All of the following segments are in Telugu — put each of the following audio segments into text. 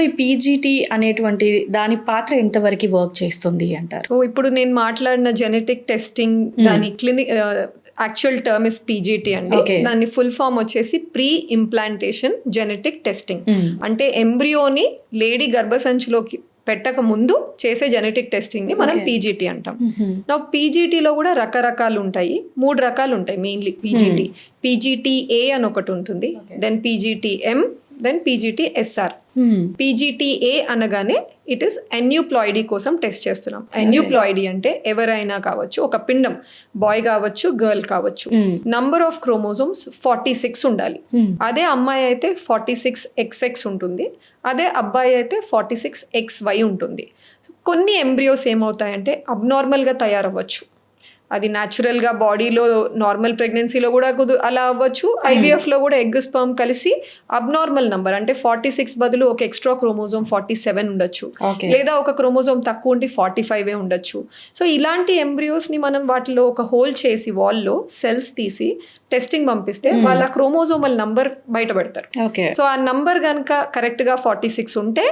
ఇందులో ఈ పీజీటీ అనేటువంటి దాని పాత్ర ఎంతవరకు వర్క్ చేస్తుంది అంటారు? ఇప్పుడు నేను మాట్లాడిన జెనెటిక్ టెస్టింగ్ దాని యాక్చువల్ టర్మ్ ఇస్ పీజీటీ అండి. దాని ఫుల్ ఫామ్ వచ్చేసి ప్రీ ఇంప్లాంటేషన్ జెనెటిక్ టెస్టింగ్. అంటే ఎంబ్రియోని లేడీ గర్భసంచిలోకి పెట్టక ముందు చేసే జెనెటిక్ టెస్టింగ్ ని మనం పీజీటీ అంటాం. నా పీజీటీలో కూడా రకరకాలు ఉంటాయి, 3 రకాలు ఉంటాయి మెయిన్లీ. పీజీటీఏ అని ఒకటి ఉంటుంది, then PGTM, then PGTSR. PGTA అనగానే ఇట్ ఈస్ ఎన్యూప్లాయిడీ కోసం టెస్ట్ చేస్తున్నాం. ఎన్యూప్లాయిడీ అంటే ఎవరైనా కావచ్చు, ఒక పిండం, బాయ్ కావచ్చు, గర్ల్ కావచ్చు. నంబర్ ఆఫ్ క్రోమోజోమ్స్ 46 ఉండాలి. అదే అమ్మాయి అయితే 46XX ఉంటుంది, అదే అబ్బాయి అయితే 46XY ఉంటుంది. కొన్ని ఎంబ్రియోస్ ఏమవుతాయంటే అబ్నార్మల్గా తయారవ్వచ్చు. అది న్యాచురల్గా బాడీలో నార్మల్ ప్రెగ్నెన్సీలో కూడా అలా అవ్వచ్చు. ఐవీఎఫ్లో కూడా ఎగ్ స్పర్మ్ కలిసి అబ్నార్మల్ నంబర్ అంటే 46 బదులు ఒక ఎక్స్ట్రా క్రోమోజోమ్ 47 ఉండొచ్చు, లేదా ఒక క్రోమోజోమ్ తక్కువ ఉండి 45 ఉండొచ్చు. సో ఇలాంటి ఎంబ్రియోస్ని మనం వాటిలో ఒక హోల్ చేసి వాల్లో సెల్స్ తీసి టెస్టింగ్ పంపిస్తే వాళ్ళ క్రోమోజోమల్ నంబర్ బయట పెడతారు. సో ఆ నంబర్ కనుక కరెక్ట్గా 46 ఉంటే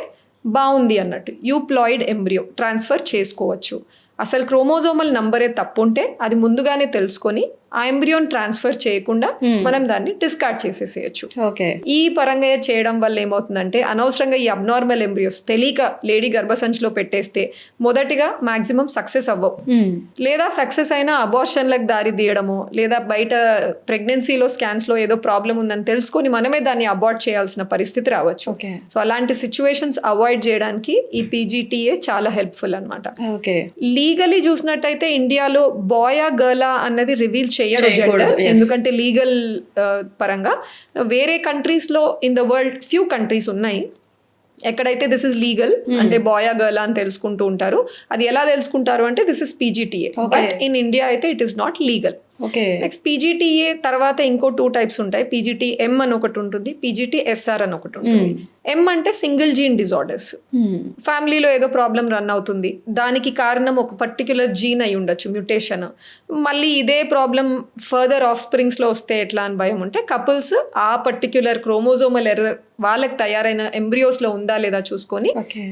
బాగుంది అన్నట్టు, యూప్లాయిడ్ ఎంబ్రియో ట్రాన్స్ఫర్ చేసుకోవచ్చు. అసలు క్రోమోజోమల్ నంబరే తప్పు ఉంటే అది ముందుగానే తెలుసుకొని ఆ ఎంబ్రియోన్ ట్రాన్స్ఫర్ చేయకుండా మనం దాన్ని డిస్కార్డ్ చేసేసేయచ్చు. ఈ పరంగా చేయడం వల్ల ఏమవుతుందంటే అనవసరంగా ఈ అబ్నార్మల్ ఎంబ్రియోస్ తెలియక లేడీ గర్భసంచిలో పెట్టేస్తే మొదటిగా మాక్సిమం సక్సెస్ అవ్వవు, లేదా సక్సెస్ అయినా అబార్షన్లకు దారి తీయడము, లేదా బయట ప్రెగ్నెన్సీలో స్కాన్స్లో ఏదో ప్రాబ్లం ఉందని తెలుసుకొని మనమే దాన్ని అబార్ట్ చేయాల్సిన పరిస్థితి రావచ్చు. సో అలాంటి సిచ్యువేషన్స్ అవాయిడ్ చేయడానికి ఈ పీజీటీఏ చాలా హెల్ప్ఫుల్ అనమాట. లీగలీ చూసినట్టయితే ఇండియాలో బాయా గర్లా అన్నది రివీల్ చేయరు జెండర్, ఎందుకంటే లీగల్ పరంగా. వేరే కంట్రీస్ లో in the world few countries ఉన్నాయి ఎక్కడైతే దిస్ ఇస్ లీగల్, అంటే బాయా గర్ల్ అని తెలుసుకుంటూ ఉంటారు. అది ఎలా తెలుసుకుంటారు అంటే this is PGTA, but in India అయితే it is not legal. Next PGTA తర్వాత ఇంకో 2 టైప్స్ ఉంటాయి. పీజీటీఎం అని ఒకటి ఉంటుంది, పీజీటీఎస్ఆర్ అని ఒకటి ఉంటుంది. ఎం అంటే సింగిల్ జీన్ డిజార్డర్స్, ఫ్యామిలీలో ఏదో ప్రాబ్లం రన్ అవుతుంది, దానికి కారణం ఒక పర్టిక్యులర్ జీన్ అయి ఉండొచ్చు, మ్యూటేషన్. మళ్ళీ ఇదే ప్రాబ్లం ఫర్దర్ ఆఫ్ స్ప్రింగ్స్ లో వస్తే ఎట్లా అని భయం ఉంటే కపుల్స్ ఆ పర్టిక్యులర్ క్రోమోజోమల్ ఎర్రర్ వాళ్ళకి తయారైన ఎంబ్రియోస్ లో ఉందా లేదా చూసుకొని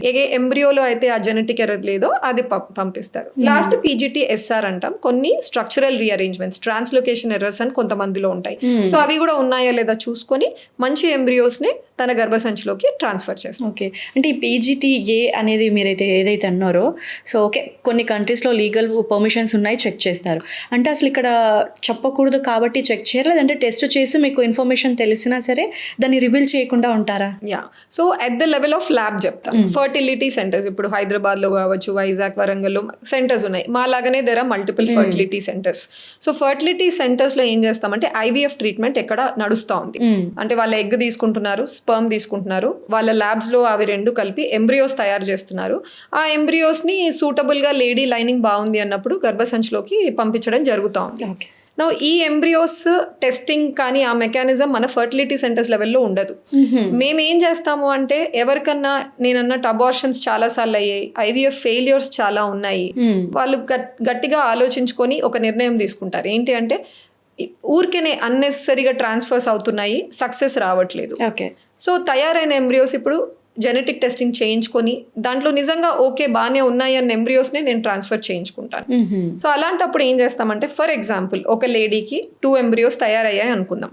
ఏ ఎంబ్రియోలో అయితే ఆ జెనెటిక్ ఎర్రర్ లేదో అది పంపిస్తారు. లాస్ట్ పీజీటీఎస్ఆర్ అంటాం. కొన్ని స్ట్రక్చరల్ రీఅరేంజ్మెంట్స్, ట్రాన్స్లోకేషన్ ఎర్రర్స్ అని కొంతమందిలో ఉంటాయి. సో అవి కూడా ఉన్నాయా లేదా చూసుకొని మంచి ఎంబ్రియోస్ ని తన గర్భసంచిలోకి ట్రాన్స్ఫర్ చేస్తాం. అంటే ఈ పీజీటీఏ అనేది మీరైతే ఏదైతే అన్నారో, సో కొన్ని కంట్రీస్లో లీగల్ పర్మిషన్స్ ఉన్నాయి, చెక్ చేస్తారు. అంటే అసలు ఇక్కడ చెప్పకూడదు కాబట్టి చెక్ చేయరు, లేదంటే టెస్ట్ చేసి మీకు ఇన్ఫర్మేషన్ తెలిసినా సరే దాన్ని రివీల్ చేయకుండా ఉంటారా? So at the level of lab చెప్తాం. ఫర్టిలిటీ సెంటర్స్ ఇప్పుడు హైదరాబాద్లో కావచ్చు, వైజాగ్, వరంగల్లో సెంటర్స్ ఉన్నాయి. మా లాగానే there are multiple fertility centers. So fertility సెంటర్స్లో ఏం చేస్తామంటే ఐవీఎఫ్ ట్రీట్మెంట్ ఎక్కడ నడుస్తూ ఉంది అంటే వాళ్ళ ఎగ్ తీసుకుంటున్నారు, స్పర్మ్ తీసుకుంటున్నారు, వాళ్ళ ల్యాబ్స్ లో అవి 2 కలిపి ఎంబ్రియోస్ తయారు చేస్తున్నారు. ఆ ఎంబ్రియోస్ ని సూటబుల్ గా లేడీ లైనింగ్ బాగుంది అన్నప్పుడు గర్భసంచిలోకి పంపించడం జరుగుతూ ఉంది. నా ఈ ఎంబ్రియోస్ టెస్టింగ్ కానీ ఆ మెకానిజం మన ఫర్టిలిటీ సెంటర్స్ లెవెల్లో ఉండదు. మేము ఏం చేస్తాము అంటే ఎవరికన్నా నేను అన్నట్టు అబార్షన్స్ చాలా సార్లు అయ్యాయి, ఐవీఎఫ్ ఫెయిల్యూర్స్ చాలా ఉన్నాయి, వాళ్ళు గట్టిగా ఆలోచించుకొని ఒక నిర్ణయం తీసుకుంటారు. ఏంటి అంటే ఊరికేనే అన్నెసెసరీగా ట్రాన్స్ఫర్స్ అవుతున్నాయి, సక్సెస్ రావట్లేదు. సో తయారైన ఎంబ్రియోస్ ఇప్పుడు జెనెటిక్ టెస్టింగ్ చేయించుకొని దాంట్లో నిజంగా ఓకే బాగానే ఉన్నాయి అన్న ఎంబ్రియోస్నే నేను ట్రాన్స్ఫర్ చేయించుకుంటాను. సో అలాంటప్పుడు ఏం చేస్తామంటే ఫర్ ఎగ్జాంపుల్ ఒక లేడీకి 2 ఎంబ్రియోస్ తయారయ్యాయి అనుకుందాం.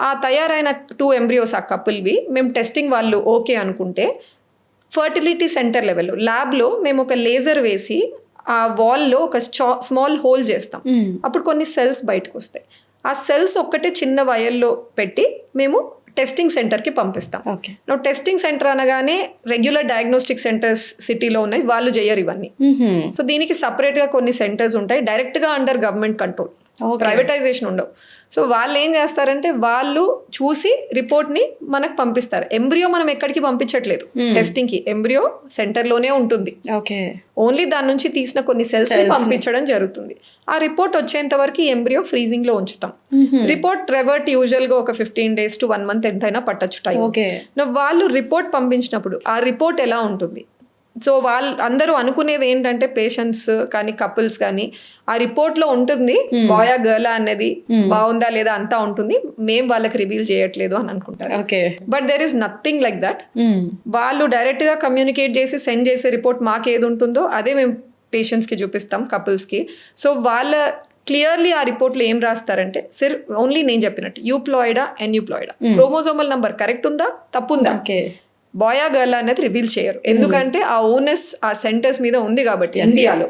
ఆ తయారైన 2 ఎంబ్రియోస్ ఆ కపుల్వి మేము టెస్టింగ్ వాళ్ళు ఓకే అనుకుంటే ఫర్టిలిటీ సెంటర్ లెవెల్లో ల్యాబ్లో మేము ఒక లేజర్ వేసి ఆ వాల్లో ఒక స్మాల్ హోల్ చేస్తాం. అప్పుడు కొన్ని సెల్స్ బయటకు వస్తాయి. ఆ సెల్స్ ఒక్కటే చిన్న వయల్లో పెట్టి మేము టెస్టింగ్ సెంటర్కి పంపిస్తాం. టెస్టింగ్ సెంటర్ అనగానే రెగ్యులర్ డయాగ్నోస్టిక్ సెంటర్స్ సిటీలో ఉన్నాయి, వాళ్ళు చేయరు ఇవన్నీ. సో దీనికి సపరేట్గా కొన్ని సెంటర్స్ ఉంటాయి, డైరెక్ట్గా అండర్ గవర్నమెంట్ కంట్రోల్, ప్రైవేటైజేషన్ ఉండవు. సో వాళ్ళు ఏం చేస్తారంటే వాళ్ళు చూసి రిపోర్ట్ని మనకు పంపిస్తారు. ఎంబ్రియో మనం ఎక్కడికి పంపించట్లేదు టెస్టింగ్కి, ఎంబ్రియో సెంటర్లోనే ఉంటుంది. ఓన్లీ దాని నుంచి తీసిన కొన్ని సెల్స్ పంపించడం జరుగుతుంది. ఆ రిపోర్ట్ వచ్చేంత వరకు ఎంబ్రియో ఫ్రీజింగ్ లో ఉంచుతాం. రిపోర్ట్ రెవర్ట్ యూజువల్ గా ఒక 15 days to 1 month ఎంతైనా పట్టొచ్చు టైం. వాళ్ళు రిపోర్ట్ పంపించినప్పుడు ఆ రిపోర్ట్ ఎలా ఉంటుంది, సో వాళ్ళు అందరూ అనుకునేది ఏంటంటే పేషెంట్స్ కానీ కపుల్స్ కానీ ఆ రిపోర్ట్లో ఉంటుంది బాయా గర్లా అనేది బాగుందా లేదా అంతా ఉంటుంది, మేము వాళ్ళకి రివీల్ చేయట్లేదు అని అనుకుంటారు. Okay. But there is nothing like that. వాళ్ళు డైరెక్ట్గా కమ్యూనికేట్ చేసి సెండ్ చేసే రిపోర్ట్ మాకు ఏది ఉంటుందో అదే మేము పేషెంట్స్కి చూపిస్తాం, కపుల్స్కి. సో వాళ్ళ క్లియర్లీ ఆ రిపోర్ట్లో ఏం రాస్తారంటే ఓన్లీ నేను చెప్పినట్టు యూప్లాయిడా ఎన్యూప్లాయిడా, క్రోమోజోమల్ నంబర్ కరెక్ట్ ఉందా తప్పుందా, బాయా గర్ల్ అనేది రివీల్ చేయరు. ఎందుకంటే ఆ ఓనెస్ ఆ సెంటర్స్ మీద ఉంది కాబట్టి ఇండియాలో.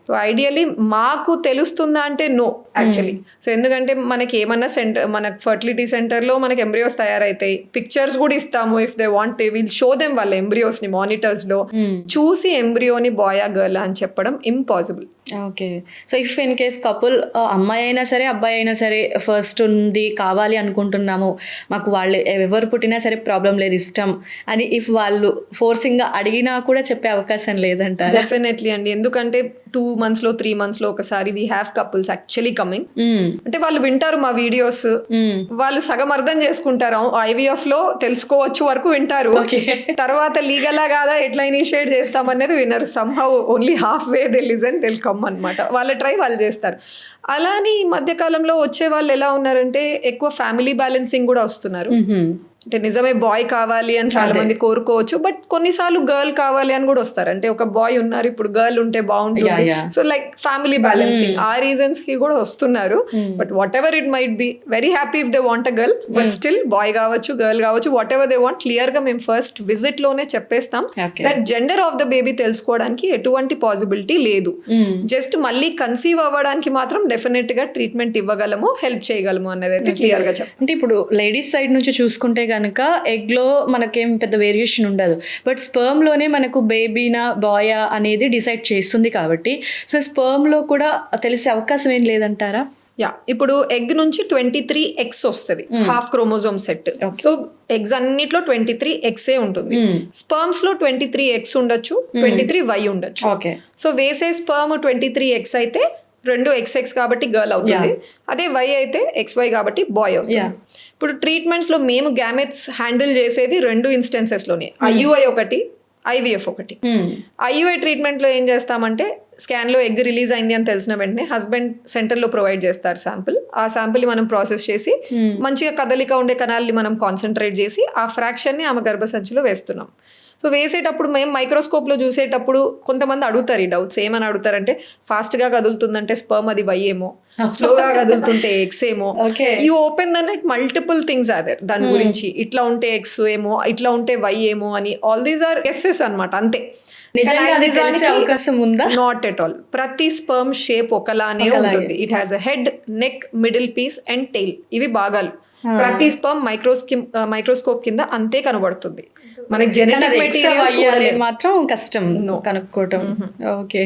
సో ఐడియల్లీ మాకు తెలుస్తుందా అంటే నో యాక్చువల్లీ. సో ఎందుకంటే మనకి ఏమన్నా మనకి ఫర్టిలిటీ సెంటర్లో మనకి ఎంబ్రియోస్ తయారైతాయి, పిక్చర్స్ కూడా ఇస్తాము. If they want will show them వాళ్ళ ఎంబ్రియోస్ ని మానిటర్స్ లో చూసి ఎంబ్రియోని బాయా గర్ల్ అని చెప్పడం impossible. Okay. So if in case couple అమ్మాయి అయినా సరే అబ్బాయి అయినా సరే ఫస్ట్ ఉంది కావాలి అనుకుంటున్నాము, మాకు వాళ్ళు ఎవరు పుట్టినా సరే ప్రాబ్లం లేదు ఇష్టం అని ఇఫ్ వాళ్ళు ఫోర్సింగ్గా అడిగినా కూడా చెప్పే అవకాశం లేదంటారు? డెఫినెట్లీ అండి. ఎందుకంటే 2 months లో 3 months లో ఒకసారి we have couples actually coming. అంటే వాళ్ళు వింటారు మా వీడియోస్, వాళ్ళు సగం అర్థం చేసుకుంటారు, IVF లో తెలుసుకోవచ్చు వరకు వింటారు, తర్వాత లీగలా కాదా ఎట్లా ఇనిషియేట్ చేస్తామనేది వినరు. Somehow only half way they listen till come అనమాట. వాళ్ళ ట్రై వాళ్ళు చేస్తారు. అలానే ఈ మధ్యకాలంలో వచ్చే వాళ్ళు ఎలా ఉన్నారంటే ఎక్కువ ఫ్యామిలీ బ్యాలెన్సింగ్ కూడా వస్తున్నారు. అంటే నిజమే బాయ్ కావాలి అని చాలా మంది కోరుకోవచ్చు, బట్ కొన్నిసార్లు గర్ల్ కావాలి అని కూడా వస్తారు. అంటే ఒక బాయ్ ఉన్నారు, ఇప్పుడు గర్ల్ ఉంటే బాగుంటుంది. సో లైక్ ఫ్యామిలీ బ్యాలెన్సింగ్ ఆ రీజన్స్ కి కూడా వస్తున్నారు. But whatever it might be, very happy if they want a girl, but still boy కావచ్చు గర్ల్ కావచ్చు, whatever they want clear గా మేము ఫస్ట్ విజిట్ లోనే చెప్పేస్తాం that gender of the baby తెలుసుకోవడానికి ఎటువంటి పాసిబిలిటీ లేదు. జస్ట్ మళ్ళీ కన్సీవ్ అవ్వడానికి మాత్రం డెఫినెట్ గా ట్రీట్మెంట్ ఇవ్వగలము, హెల్ప్ చేయగలము అన్నది అయితే క్లియర్ గా చెప్పాలి. అంటే ఇప్పుడు లేడీస్ సైడ్ నుంచి చూసుకుంటే కనుక ఎగ్లో మనకేం పెద్ద వేరియేషన్ ఉండదు, బట్ స్పర్మ్లోనే మనకు బేబీనా బాయా అనేది డిసైడ్ చేస్తుంది కాబట్టి సో స్పర్మ్లో కూడా తెలిసే అవకాశం ఏం లేదంటారా? ఇప్పుడు ఎగ్ నుంచి 23 eggs వస్తుంది, half chromosome set. So eggs అన్నిట్లో 23 eggs ఉంటుంది. స్పర్మ్స్ లో 23 eggs ఉండొచ్చు, 23 Y ఉండొచ్చు. సో వేసే స్పర్మ్ 23 eggs అయితే 2 XX కాబట్టి గర్ల్ అవుతుంది, అదే Y అయితే XY కాబట్టి బాయ్ అవుతుంది. ఇప్పుడు ట్రీట్మెంట్స్ లో మేము గ్యామెట్స్ హ్యాండిల్ చేసేది 2 instances లోనే, IUI ఒకటి, IVF ఒకటి. IUI ట్రీట్మెంట్ లో ఏం చేస్తామంటే స్కాన్ లో ఎగ్ రిలీజ్ అయింది అని తెలిసిన వెంటనే హస్బెండ్ సెంటర్ లో ప్రొవైడ్ చేస్తారు శాంపుల్. ఆ శాంపుల్ మనం ప్రాసెస్ చేసి మంచిగా కదలిక ఉండే కణాలని మనం కాన్సన్ట్రేట్ చేసి ఆ ఫ్రాక్షన్ ని ఆమె గర్భసంచిలో వేస్తున్నాం. సో వేసేటప్పుడు మేము మైక్రోస్కోప్లో చూసేటప్పుడు కొంతమంది అడుగుతారు ఈ డౌట్స్. ఏమని అడుగుతారంటే ఫాస్ట్గా కదులుతుందంటే స్పర్మ్ అది Y ఏమో, స్లోగా కదులుతుంటే X ఏమో. You open the net, multiple things are there దాని గురించి. ఇట్లా ఉంటే X ఏమో, ఇట్లా ఉంటే Y ఏమో అని ఆల్ దీస్ ఆర్ ఎస్ఎస్ అనమాట, అంతే. Not at all. ప్రతి స్పర్మ్ షేప్ ఒకలానే ఉంటుంది. It has a head, neck, middle piece and tail. ఇవి భాగాలు. ప్రతి స్పర్మ్ మైక్రోస్కోప్ కింద అంతే కనబడుతుంది. మనకి జెనెటిక్ మెటీరియల్ మాత్రం కష్టం కనుక్కోవటం. ఓకే.